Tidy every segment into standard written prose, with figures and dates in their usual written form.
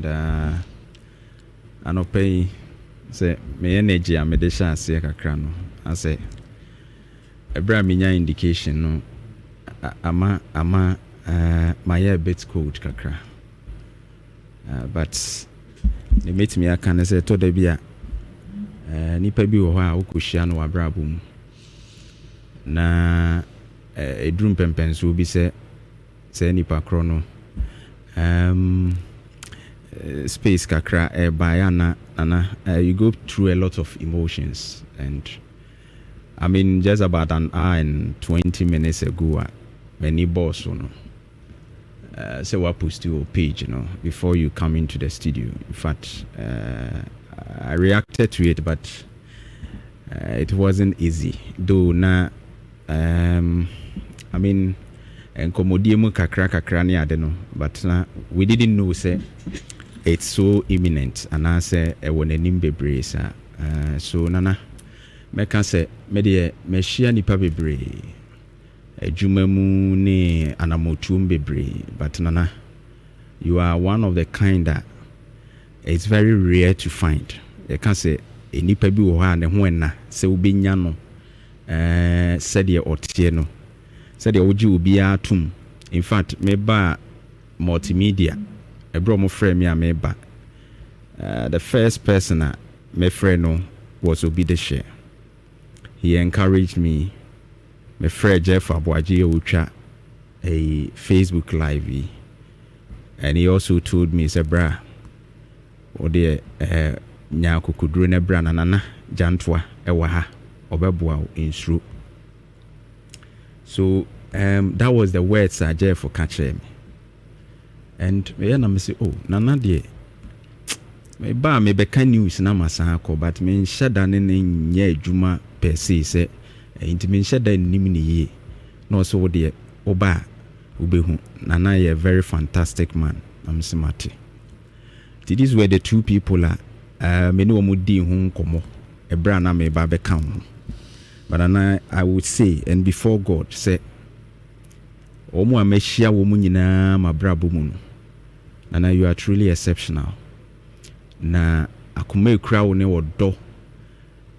and anopay say me energy a me de chance kakra no I say ebra minya indication no ama my a bit cold kakra but they met me aka say to da bia nipa bi wo ha wokohia no wabrabo mu na edrum pempenso bi say nipa kro no space kakra bayana you go through a lot of emotions, and I mean just about an hour and 20 minutes ago many boss say what post your page before you come into the studio. In fact I reacted to it, but it wasn't easy though. Na I mean enkomodiemu kakra ni ade no, but we didn't know say it's so imminent, and I say ewonanim bebre sa so nana meka say me de me hia nipa bebre adwuma mu ne anamotuom bebre, but nana you are one of the kind that it's very rare to find. You can say nipa bi wo ha ne ho enna se obenya no said ye otie no said ye oji obi atum. In fact me ba multimedia ebro mo frame me a me ba the first person me friend no was Obi de share. He encouraged me. My friend Jeff Abuaji Utwa a Facebook live, and he also told me, say bra o de nya kokuduro na bra nana jantwa ewa ha obeboa insuru. So that was the words I Jeff for catch me, and me say oh nana de me ba me beka news na masa ko, but me shada ne nya adwuma per se say intimin shada nim ni ye no so de oba ubehu nana ye very fantastic man. I'm smart. These were the two people me no mo di hu nkomo ebra na me ba beka ho, but I would say, and before God say omo amehia wo mu nyina mabrabo mu no, nana you are truly exceptional. Na akoma ekura wo ne wodo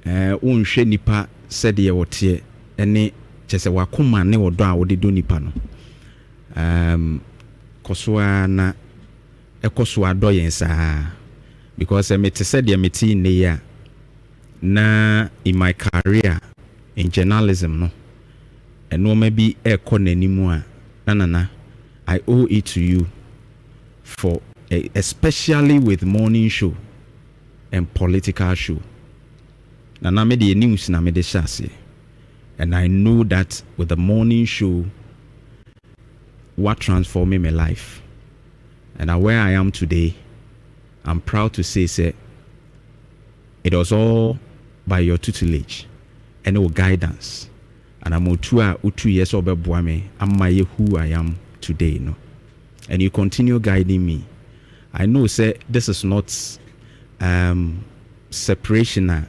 unhwe nipa said ye wote ene chese wakoma ne wodo a wode do nipa no kosoa na ekosoa do yen saa, because me te said ye meti ne ya na in my career in journalism no eno maybe ekonanimu a nana I owe it to you for especially with morning show and political show. Nana me the news na me de shase, and I know that with the morning show what transformed my life, and where I am today, I'm proud to say it was all by your tutelage and your guidance, and I'm utu years old boy I'm who I am today, and you continue guiding me. I know say this is not separation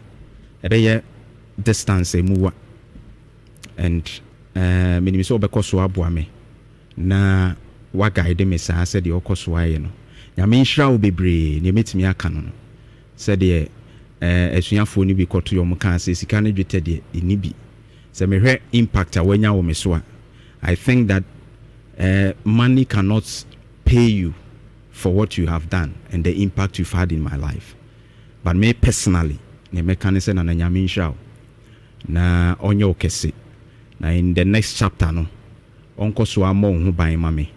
distance move, and minimum so because wabuame na wa guide me sa said the okoswa no nyame nhira wo bebre ne metimi aka no said the asuafo ni bi koto yo mka se sika ne dwete de ni bi se me hwe impact awanya wo me so a I think that money cannot pay you for what you have done and the impact you've had in my life, but me personally ne mekanise na nyame nhira na onye okese na in the next chapter no onkoso amo ho ban ma me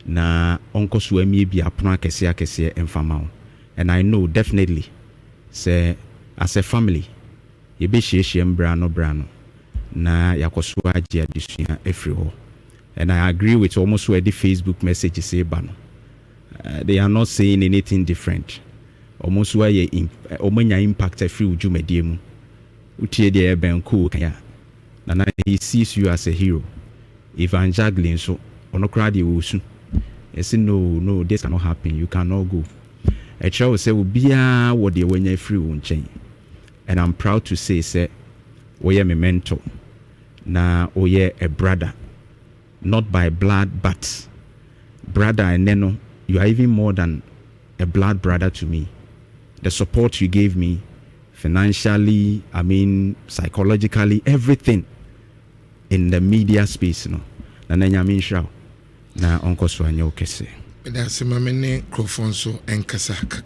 na onkoso ami bi apono akese emfama ho, and I know definitely say as a family ye be hye mbra no na yakoso agi adesua efri ho, and I agree with almost where the Facebook message say bano they are not saying anything different. Almost where ye omanya impact every ujumedie mu utie de eben cool kaya na he sees you as a hero evangelism so ono crowd you usu say no this cannot happen, you cannot go. A child say obia wo de wanya free wo nchen, and I'm proud to say we are my mentor na we a brother, not by blood but brother, and then you are even more than a blood brother to me. The support you gave me, financially, I mean, psychologically, everything in the media space, no. Na Nhyira na onko so anyo kese. That's my microphone so enkasa.